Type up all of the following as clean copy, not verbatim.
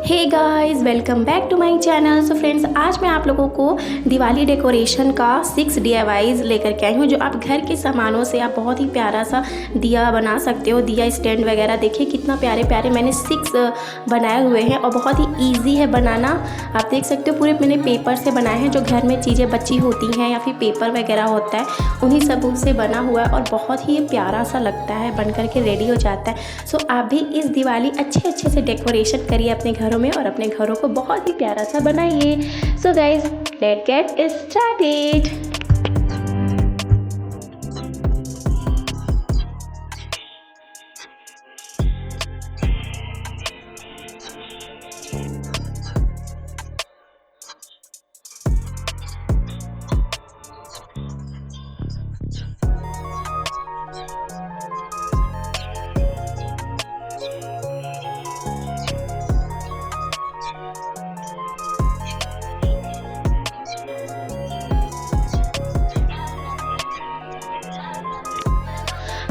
Hey guys, welcome back to my channel. So friends, आज मैं आप लोगों को दिवाली डेकोरेशन का 6 DIYs लेकर के आई हूँ, जो आप घर के सामानों से आप बहुत ही प्यारा सा दिया बना सकते हो। दिया स्टैंड वगैरह देखिए कितना प्यारे प्यारे मैंने 6 बनाए हुए हैं और बहुत ही ईजी है बनाना। आप देख सकते हो पूरे मैंने पेपर से बनाए हैं, जो घर में चीज़ें बची होती हैं या फिर पेपर वगैरह होता है उन्हीं सब से बना हुआ है और बहुत ही प्यारा सा लगता है, बन करके रेडी हो जाता है। सो आप भी इस दिवाली अच्छे से डेकोरेशन करिए अपने घरों में और अपने घरों को बहुत ही प्यारा सा बनाइए। So guys, let's get started.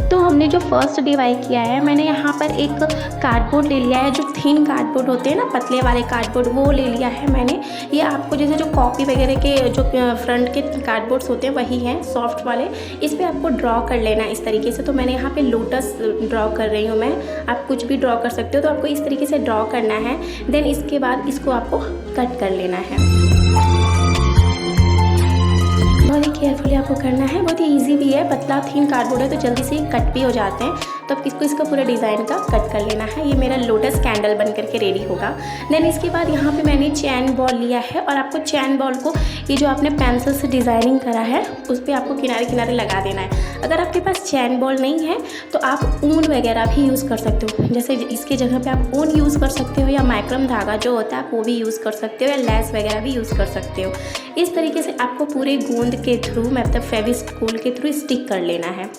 तो हमने जो फर्स्ट DIY किया है, मैंने यहाँ पर एक कार्डबोर्ड ले लिया है, जो थिन कार्डबोर्ड होते हैं ना, पतले वाले कार्डबोर्ड, वो ले लिया है मैंने। ये आपको जैसे जो कॉपी वगैरह के जो फ्रंट के कार्डबोर्ड्स होते हैं वही हैं, सॉफ्ट वाले। इस पर आपको ड्रॉ कर लेना है इस तरीके से। तो मैंने यहाँ पे लोटस ड्रॉ कर रही हूँ मैं, आप कुछ भी ड्रॉ कर सकते हो। तो आपको इस तरीके से ड्रॉ करना है। देन इसके बाद इसको आपको कट कर लेना है। बहुत ही केयरफुली आपको करना है, बहुत ही इजी भी है, पतला थिन कार्डबोर्ड है तो जल्दी से कट भी हो जाते हैं। तो अब इसका पूरा डिज़ाइन का कट कर लेना है। ये मेरा लोटस कैंडल बन करके रेडी होगा। देन इसके बाद यहाँ पे मैंने चैन बॉल लिया है और आपको चैन बॉल को ये जो आपने पेंसिल से डिज़ाइनिंग करा है उस पर आपको किनारे किनारे लगा देना है। अगर आपके पास चैन बॉल नहीं है तो आप ऊन वगैरह भी यूज़ कर सकते हो, जैसे इसके जगह पर आप ऊन यूज़ कर सकते हो या माइक्रम धागा जो होता है आप वो भी यूज़ कर सकते हो, या लेस वगैरह भी यूज़ कर सकते हो। इस तरीके से आपको पूरे गोंद के थ्रू, मतलब फेविस्टिक के थ्रू स्टिक कर लेना है।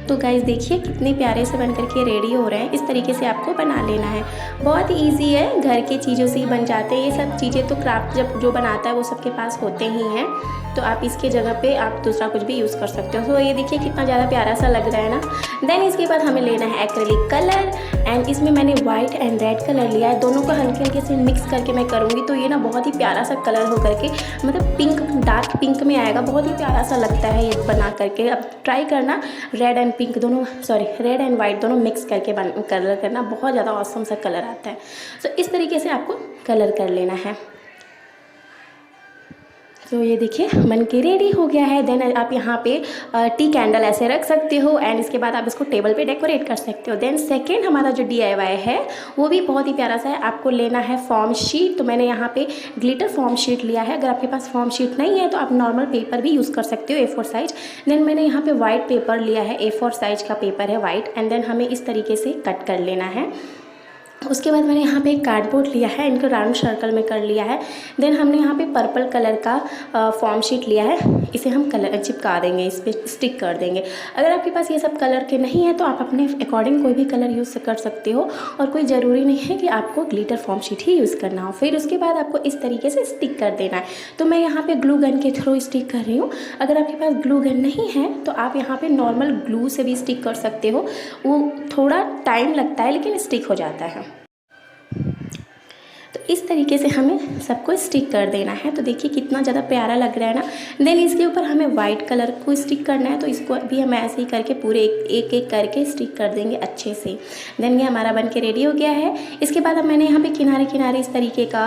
तो गाइस देखिए कितने प्यारे से बन करके रेडी हो रहे हैं। इस तरीके से आपको बना लेना है, बहुत ही ईजी है, घर की चीज़ों से ही बन जाते हैं ये सब चीज़ें। तो क्राफ्ट जब जो बनाता है वो सबके पास होते ही हैं, तो आप इसके जगह पे आप दूसरा कुछ भी यूज़ कर सकते हो। तो ये देखिए कितना ज़्यादा प्यारा सा लग रहा है ना। देन इसके बाद हमें लेना है एक्रेलिक कलर, एंड इसमें मैंने वाइट एंड रेड कलर लिया है। दोनों को हल्के हल्के से मिक्स करके मैं करूँगी, तो ये ना बहुत ही प्यारा सा कलर हो करके, मतलब पिंक, डार्क पिंक में आएगा, बहुत ही प्यारा सा लगता है ये बना करके। अब ट्राई करना, रेड एंड पिंक दोनों, सॉरी रेड एंड वाइट दोनों मिक्स करके कलर करना, बहुत ज़्यादा ऑसम सा कलर आता है। सो इस तरीके से आपको कलर कर लेना है। तो ये देखिए बन के रेडी हो गया है। देन आप यहाँ पे टी कैंडल ऐसे रख सकते हो, एंड इसके बाद आप इसको टेबल पे डेकोरेट कर सकते हो। देन सेकेंड हमारा जो DIY है वो भी बहुत ही प्यारा सा है। आपको लेना है फॉर्म शीट। तो मैंने यहाँ पे ग्लिटर फॉर्म शीट लिया है। अगर आपके पास फॉर्म शीट नहीं है तो आप नॉर्मल पेपर भी यूज़ कर सकते हो, A4 साइज। देन मैंने यहाँ पे वाइट पेपर लिया है, A4 साइज का पेपर है वाइट, एंड देन हमें इस तरीके से कट कर लेना है। उसके बाद मैंने यहाँ पे एक कार्डबोर्ड लिया है, इनको राउंड सर्कल में कर लिया है। देन हमने यहाँ पे पर्पल कलर का फॉर्म शीट लिया है, इसे हम कलर चिपका देंगे, इस पर स्टिक कर देंगे। अगर आपके पास ये सब कलर के नहीं है तो आप अपने अकॉर्डिंग कोई भी कलर यूज़ कर सकते हो, और कोई ज़रूरी नहीं है कि आपको ग्लिटर फॉर्म शीट ही यूज़ करना हो। फिर उसके बाद आपको इस तरीके से स्टिक कर देना है। तो मैं यहाँ पर ग्लू गन के थ्रू स्टिक कर रही हूँ। अगर आपके पास ग्लू गन नहीं है तो आप यहाँ पर नॉर्मल ग्लू से भी स्टिक कर सकते हो, वो थोड़ा टाइम लगता है लेकिन स्टिक हो जाता है। तो इस तरीके से हमें सबको स्टिक कर देना है। तो देखिए कितना ज़्यादा प्यारा लग रहा है ना। देन इसके ऊपर हमें वाइट कलर को स्टिक करना है, तो इसको भी हम ऐसे ही करके पूरे एक एक करके स्टिक कर देंगे अच्छे से। देन ये हमारा बन के रेडी हो गया है। इसके बाद अब मैंने यहाँ पे किनारे किनारे इस तरीके का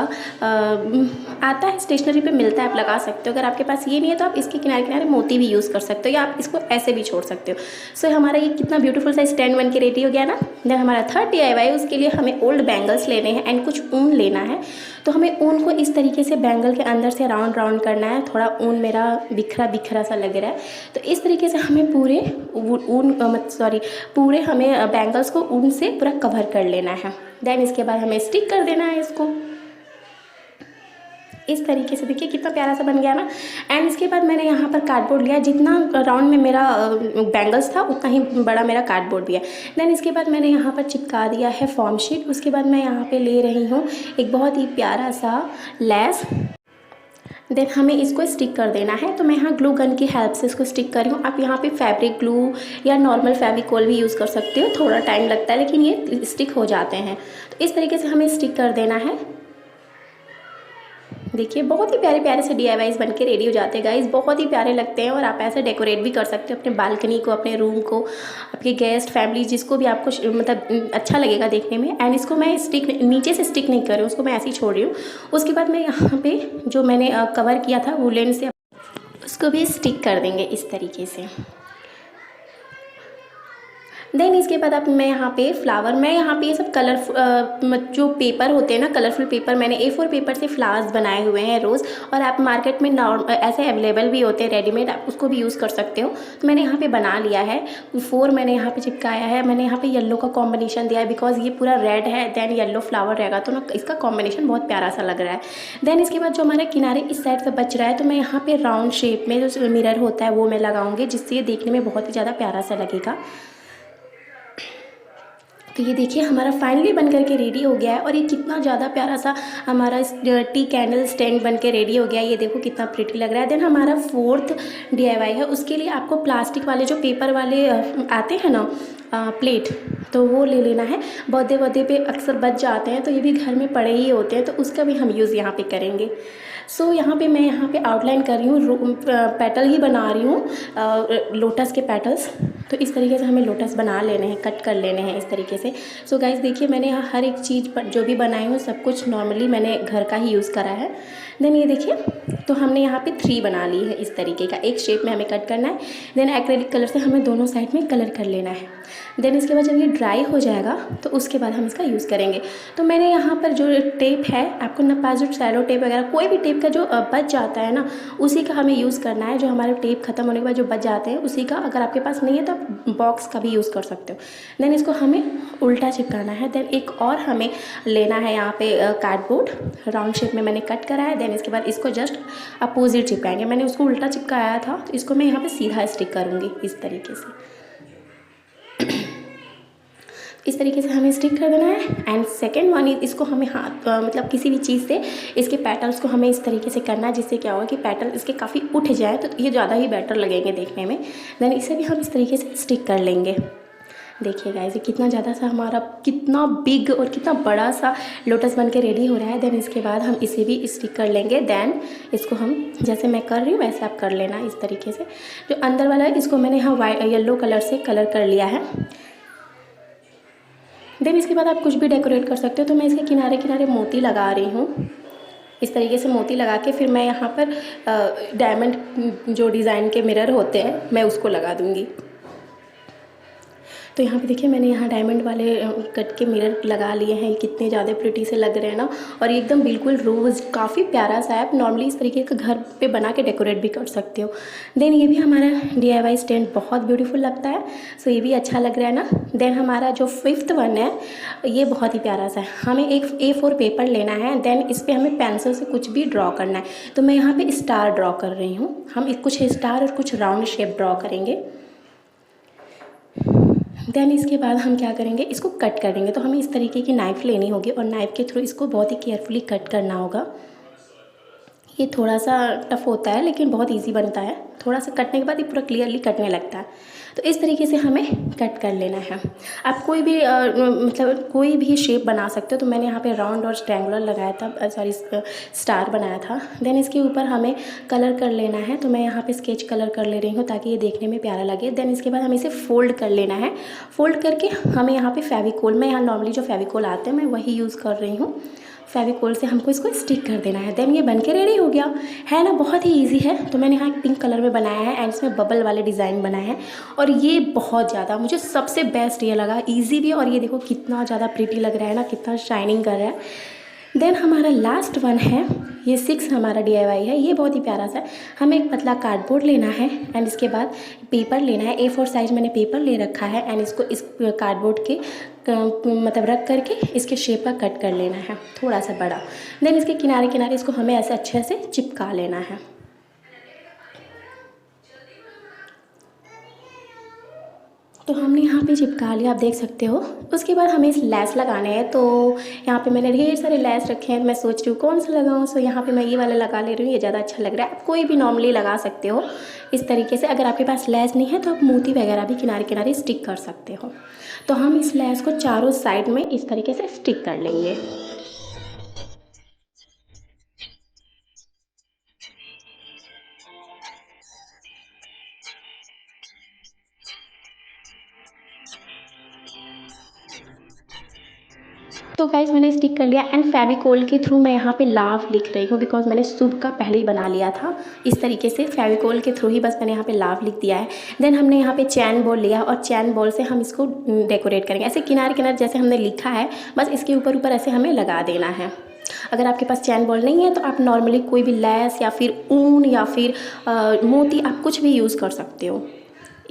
आता है, स्टेशनरी पे मिलता है, आप लगा सकते हो। अगर आपके पास ये नहीं है तो आप इसके किनारे किनारे मोती भी यूज़ कर सकते हो, या आप इसको ऐसे भी छोड़ सकते हो। सो हमारा ये कितना ब्यूटीफुल सा स्टैंड बन के रेडी हो गया ना। देन हमारा थर्ड DIY, उसके लिए हमें ओल्ड बैंगल्स लेने हैं एंड कुछ ऊन लेना है। तो हमें ऊन को इस तरीके से बैंगल के अंदर से राउंड राउंड करना है। थोड़ा ऊन मेरा बिखरा बिखरा सा लग रहा है, तो इस तरीके से हमें पूरे हमें बैंगल्स को ऊन से पूरा कवर कर लेना है। देन इसके बाद हमें स्टिक कर देना है इसको इस तरीके से। देखिए कितना प्यारा सा बन गया ना। एंड इसके बाद मैंने यहाँ पर कार्डबोर्ड लिया, जितना राउंड में मेरा बैंगल्स था उतना ही बड़ा मेरा कार्डबोर्ड भी है। देन इसके बाद मैंने यहाँ पर चिपका दिया है फॉर्म शीट। उसके बाद मैं यहाँ पे ले रही हूँ एक बहुत ही प्यारा सा लेस। देन हमें इसको स्टिक कर देना है। तो मैं यहाँ ग्लू गन की हेल्प से इसको स्टिक कर रही हूँ। आप यहाँ पे फैब्रिक ग्लू या नॉर्मल फेविकोल भी यूज़ कर सकते हो, थोड़ा टाइम लगता है लेकिन ये स्टिक हो जाते हैं। तो इस तरीके से हमें स्टिक कर देना है। देखिए बहुत ही प्यारे प्यारे से DIYs बन के रेडी हो जाते हैं गाइस, बहुत ही प्यारे लगते हैं। और आप ऐसे डेकोरेट भी कर सकते हो अपने बालकनी को, अपने रूम को, आपके गेस्ट फैमिली जिसको भी आपको मतलब अच्छा लगेगा देखने में। एंड इसको मैं स्टिक नीचे से स्टिक नहीं कर रही हूँ, उसको मैं ऐसे ही छोड़ रही हूँ। उसके बाद मैं यहाँ पे जो मैंने कवर किया था वुलन से उसको भी स्टिक कर देंगे इस तरीके से। देन इसके बाद अब मैं यहाँ पे फ्लावर, मैं यहाँ पे ये सब कलर जो पेपर होते हैं ना, कलरफुल पेपर, मैंने A4 पेपर से फ्लावर्स बनाए हुए हैं रोज़। और आप मार्केट में ऐसे अवेलेबल भी होते हैं रेडीमेड, आप उसको भी यूज़ कर सकते हो। तो मैंने यहाँ पे बना लिया है 4, मैंने यहाँ पे चिपकाया है। मैंने यहाँ पे येलो का कॉम्बिनेशन दिया है बिकॉज ये पूरा रेड है, देन येलो फ्लावर रहेगा तो ना इसका कॉम्बिनेशन बहुत प्यारा सा लग रहा है। देन इसके बाद जो हमारे किनारे इस साइड से बच रहा है, तो मैं यहाँ पे राउंड शेप में जो मिरर होता है वो मैं लगाऊंगी, जिससे ये देखने में बहुत ही ज़्यादा प्यारा सा लगेगा। तो ये देखिए हमारा फाइनली बन करके रेडी हो गया है। और ये कितना ज़्यादा प्यारा सा हमारा टी कैंडल स्टैंड बन के रेडी हो गया है। ये देखो कितना प्रिटी लग रहा है। देन हमारा 4th DIY है, उसके लिए आपको प्लास्टिक वाले जो पेपर वाले आते हैं ना प्लेट, तो वो ले लेना है। बर्थडे पे अक्सर बच जाते हैं, तो ये भी घर में पड़े ही होते हैं, तो उसका भी हम यूज़ यहाँ पे करेंगे। सो यहाँ पे मैं यहाँ पे आउटलाइन कर रही हूँ, पेटल ही बना रही हूँ, लोटस के पेटल्स। तो इस तरीके से हमें लोटस बना लेने हैं, कट कर लेने हैं इस तरीके से। सो गाइस देखिए मैंने यहाँ हर एक चीज़ पर जो भी बनाई हूँ सब कुछ नॉर्मली मैंने घर का ही यूज़ करा है। देन ये देखिए तो हमने यहाँ पे 3 बना ली है इस तरीके का, एक शेप में हमें कट करना है। देन एक्रेलिक कलर से हमें दोनों साइड में कलर कर लेना है। देन इसके बाद जब ये ड्राई हो जाएगा तो उसके बाद हम इसका यूज़ करेंगे। तो मैंने यहाँ पर जो टेप है, आपको ना पास जो सैलो टेप वगैरह कोई भी टेप का जो बच जाता है ना, उसी का हमें यूज़ करना है। जो हमारे टेप खत्म होने के बाद जो बच जाते हैं उसी का, अगर आपके पास नहीं है तो आप बॉक्स का भी यूज़ कर सकते हो। देन इसको हमें उल्टा चिपकाना है। देन एक और हमें लेना है यहाँ पे कार्डबोर्ड, राउंड शेप में मैंने कट करा है। देन इसके बाद इसको जस्ट अपोजिट चिपकाएंगे। मैंने उसको उल्टा चिपकाया था तो इसको मैं यहाँ पे सीधा स्टिक करूँगी इस तरीके से। इस तरीके से हमें स्टिक कर देना है। एंड सेकेंड वन इसको हमें हाथ मतलब किसी भी चीज़ से इसके पेटल्स को हमें इस तरीके से करना है, जिससे क्या होगा कि पेटल इसके काफ़ी उठ जाए तो ये ज़्यादा ही बेटर लगेंगे देखने में। देन इसे भी हम इस तरीके से स्टिक कर लेंगे। देखिए गाइस ये कितना ज़्यादा सा हमारा कितना बिग और कितना बड़ा सा लोटस बन के रेडी हो रहा है। देन इसके बाद हम इसे भी स्टिक कर लेंगे। देन इसको हम जैसे मैं कर रही हूँ वैसे आप कर लेना इस तरीके से। जो अंदर वाला है इसको मैंने यहाँ येलो कलर से कलर कर लिया है। देन इसके बाद आप कुछ भी डेकोरेट कर सकते हो। तो मैं इसके किनारे किनारे मोती लगा रही हूँ इस तरीके से। मोती लगा के फिर मैं यहाँ पर डायमंड जो डिज़ाइन के मिरर होते हैं मैं उसको लगा दूँगी। तो यहाँ पे देखिए मैंने यहाँ डायमंड वाले कट के मिरर लगा लिए हैं। कितने ज़्यादा प्रिटी से लग रहे हैं ना, और ये एकदम बिल्कुल रोज़ काफ़ी प्यारा सा है। आप नॉर्मली इस तरीके का घर पे बना के डेकोरेट भी कर सकते हो। देन ये भी हमारा DIY स्टैंड बहुत ब्यूटीफुल लगता है। सो ये भी अच्छा लग रहा है ना। देन हमारा जो 5th वन है ये बहुत ही प्यारा सा है। हमें एक A4 पेपर लेना है। देन इस पर हमें पेंसिल से कुछ भी ड्रॉ करना है। तो मैं यहाँ पर स्टार ड्रॉ कर रही हूँ। हम कुछ स्टार और कुछ राउंड शेप ड्रॉ करेंगे। देन इसके बाद हम क्या करेंगे, इसको कट कर देंगे। तो हमें इस तरीके की नाइफ़ लेनी होगी और नाइफ़ के थ्रू इसको बहुत ही केयरफुली कट करना होगा। ये थोड़ा सा टफ होता है लेकिन बहुत इजी बनता है। थोड़ा सा कटने के बाद ये पूरा क्लियरली कटने लगता है। तो इस तरीके से हमें कट कर लेना है। आप कोई भी मतलब कोई भी शेप बना सकते हो। तो मैंने यहाँ पे राउंड और ट्रायंगुलर लगाया था, सॉरी स्टार बनाया था। देन इसके ऊपर हमें कलर कर लेना है। तो मैं यहाँ पे स्केच कलर कर ले रही हूँ ताकि ये देखने में प्यारा लगे। देन इसके बाद हमें इसे फोल्ड कर लेना है। फोल्ड करके हमें यहाँ पे फेविकोल, मैं यहाँ नॉर्मली जो फेविकोल आते हैं मैं वही यूज़ कर रही हूँ। फेविकोल से हमको इसको स्टिक कर देना है। देन ये बन के रेडी हो गया है ना, बहुत ही इजी है। तो मैंने यहाँ एक पिंक कलर में बनाया है एंड इसमें बबल वाले डिज़ाइन बनाए हैं। और ये बहुत ज़्यादा मुझे सबसे बेस्ट ये लगा, इजी भी। और ये देखो कितना ज़्यादा प्रिटी लग रहा है ना, कितना शाइनिंग कर रहा है। देन हमारा लास्ट वन है, ये 6 हमारा DIY है। ये बहुत ही प्यारा सा है। हमें एक पतला कार्डबोर्ड लेना है एंड इसके बाद पेपर लेना है। A4 साइज मैंने पेपर ले रखा है एंड इसको इस कार्डबोर्ड के मतलब रख करके इसके शेप का कट कर लेना है थोड़ा सा बड़ा। देन इसके किनारे किनारे इसको हमें ऐसे अच्छे से चिपका लेना है। तो हमने यहाँ पे चिपका लिया, आप देख सकते हो। उसके बाद हमें इस लैस लगाने हैं। तो यहाँ पे मैंने ढेर सारे लैस रखे हैं, मैं सोच रही हूँ कौन सा लगाऊँ। सो यहाँ पे मैं ये वाला लगा ले रही हूँ, ये ज़्यादा अच्छा लग रहा है। आप कोई भी नॉर्मली लगा सकते हो इस तरीके से। अगर आपके पास लैस नहीं है तो आप मोती वगैरह भी किनारे किनारे स्टिक कर सकते हो। तो हम इस लैस को चारों साइड में इस तरीके से स्टिक कर लेंगे। तो गाइज़ मैंने स्टिक कर लिया एंड फेविकोल के थ्रू मैं यहाँ पे लाव लिख रही हूँ, बिकॉज मैंने शुभ का पहले ही बना लिया था। इस तरीके से फेविकोल के थ्रू ही बस मैंने यहाँ पे लाव लिख दिया है। देन हमने यहाँ पे चैन बॉल लिया और चैन बॉल से हम इसको डेकोरेट करेंगे। ऐसे किनारे किनारे जैसे हमने लिखा है, बस इसके ऊपर ऊपर ऐसे हमें लगा देना है। अगर आपके पास चैन बॉल नहीं है तो आप नॉर्मली कोई भी लैस या फिर ऊन या फिर मोती, आप कुछ भी यूज़ कर सकते हो।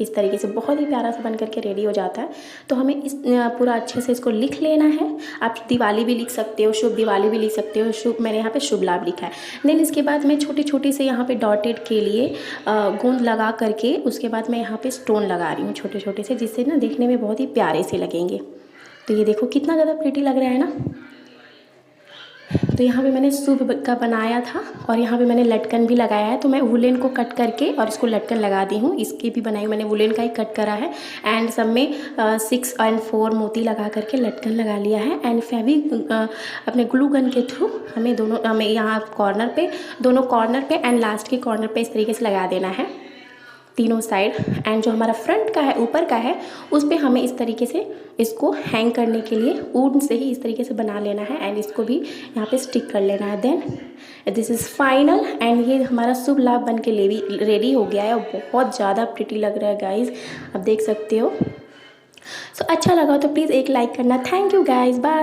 इस तरीके से बहुत ही प्यारा सा बन करके रेडी हो जाता है। तो हमें इस पूरा अच्छे से इसको लिख लेना है। आप दिवाली भी लिख सकते हो, शुभ दिवाली भी लिख सकते हो। शुभ, मैंने यहाँ पे शुभ लाभ लिखा है। देन इसके बाद मैं छोटे छोटे से यहाँ पे डॉटेड के लिए गोंद लगा करके उसके बाद मैं यहाँ पे स्टोन लगा रही हूँ छोटे छोटे से, जिससे ना देखने में बहुत ही प्यारे से लगेंगे। तो ये देखो कितना ज़्यादा प्रिटी लग रहा है ना। तो यहाँ पे मैंने शुभ का बनाया था और यहाँ पे मैंने लटकन भी लगाया है। तो मैं वुलन को कट करके और इसको लटकन लगा दी हूँ। इसकी भी बनाई मैंने वुलन का ही कट करा है एंड सब में 6 और 4 मोती लगा करके लटकन लगा लिया है। एंड अपने ग्लू गन के थ्रू हमें यहाँ कॉर्नर पे, दोनों कॉर्नर पे एंड लास्ट के कॉर्नर पे इस तरीके से लगा देना है तीनों साइड। एंड जो हमारा फ्रंट का है, ऊपर का है, उस पर हमें इस तरीके से इसको हैंग करने के लिए ऊन से ही इस तरीके से बना लेना है एंड इसको भी यहाँ पे स्टिक कर लेना है। Then this is final and ये हमारा शुभ लाभ बन के रेडी हो गया है और बहुत ज़्यादा प्रिटी लग रहा है गाइज, आप देख सकते हो। सो अच्छा लगा तो प्लीज़ एक लाइक करना। Thank you guys, bye.